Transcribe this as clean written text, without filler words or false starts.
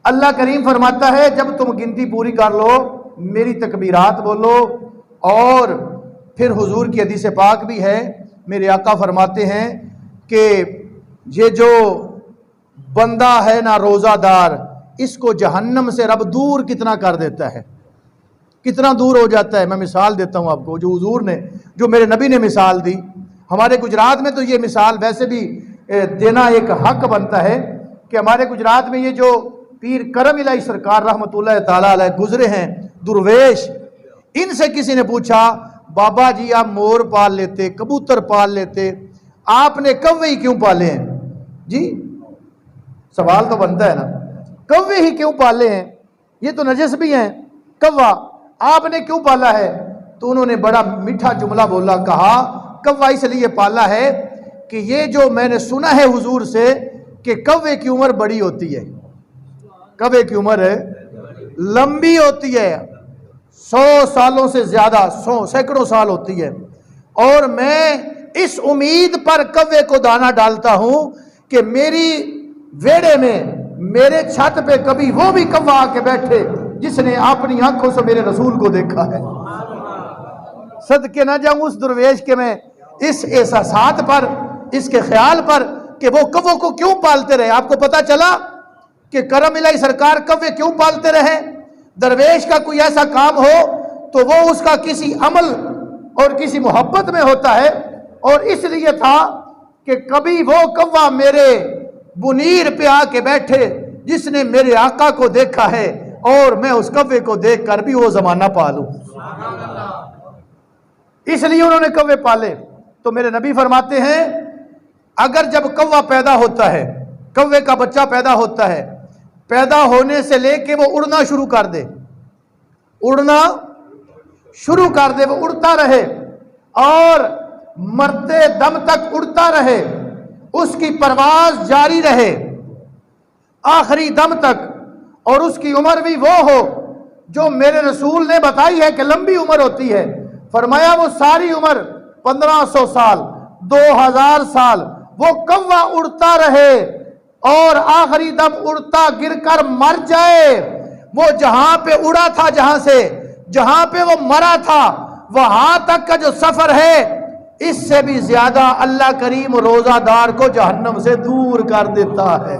اللہ کریم فرماتا ہے جب تم گنتی پوری کر لو میری تکبیرات بولو، اور پھر حضور کی حدیث پاک بھی ہے، میرے آقا فرماتے ہیں کہ یہ جو بندہ ہے نا روزہ دار، اس کو جہنم سے رب دور کتنا کر دیتا ہے، کتنا دور ہو جاتا ہے۔ میں مثال دیتا ہوں آپ کو، جو حضور نے، جو میرے نبی نے مثال دی۔ ہمارے گجرات میں تو یہ مثال ویسے بھی دینا ایک حق بنتا ہے کہ ہمارے گجرات میں یہ جو پیر کرم الہی سرکار رحمۃ اللہ تعالیٰ علیہ گزرے ہیں درویش، ان سے کسی نے پوچھا بابا جی آپ مور پال لیتے، کبوتر پال لیتے، آپ نے کوے ہی کیوں پالے ہیں؟ جی سوال تو بنتا ہے نا، کوے ہی کیوں پالے ہیں؟ یہ تو نجس بھی ہیں، کوا آپ نے کیوں پالا ہے؟ تو انہوں نے بڑا میٹھا جملہ بولا، کہا کوا اس لیے پالا ہے کہ یہ جو میں نے سنا ہے حضور سے کہ کوے کی عمر بڑی ہوتی ہے، کوے کی عمر لمبی ہوتی ہے، 100 سالوں سے زیادہ، 100 سینکڑوں سال ہوتی ہے، اور میں اس امید پر کوے کو دانا ڈالتا ہوں کہ میری ویڑے میں، میرے چھت پہ کبھی وہ بھی کوا آ کے بیٹھے جس نے اپنی آنکھوں سے میرے رسول کو دیکھا ہے۔ صدقے نہ جاؤں اس درویش کے میں اس احساسات پر، اس کے خیال پر کہ وہ کووں کو کیوں پالتے رہے۔ آپ کو پتا چلا کہ کرم الہی سرکار کوے کیوں پالتے رہے؟ درویش کا کوئی ایسا کام ہو تو وہ اس کا کسی عمل اور کسی محبت میں ہوتا ہے، اور اس لیے تھا کہ کبھی وہ کوا میرے بنیر پہ آ کے بیٹھے جس نے میرے آقا کو دیکھا ہے، اور میں اس کوے کو دیکھ کر بھی وہ زمانہ پالوں۔ اس لیے انہوں نے کوے پالے۔ تو میرے نبی فرماتے ہیں اگر جب کوا پیدا ہوتا ہے، کوے کا بچہ پیدا ہوتا ہے، پیدا ہونے سے لے کے وہ اڑنا شروع کر دے، اڑنا شروع کر دے، وہ اڑتا رہے اور مرتے دم تک اڑتا رہے، اس کی پرواز جاری رہے آخری دم تک، اور اس کی عمر بھی وہ ہو جو میرے رسول نے بتائی ہے کہ لمبی عمر ہوتی ہے۔ فرمایا وہ ساری عمر 1500 سال، 2000 سال وہ کوا اڑتا رہے اور آخری دم اڑتا گر کر مر جائے، وہ جہاں پہ اڑا تھا، جہاں پہ وہ مرا تھا، وہاں تک کا جو سفر ہے، اس سے بھی زیادہ اللہ کریم روزہ دار کو جہنم سے دور کر دیتا ہے۔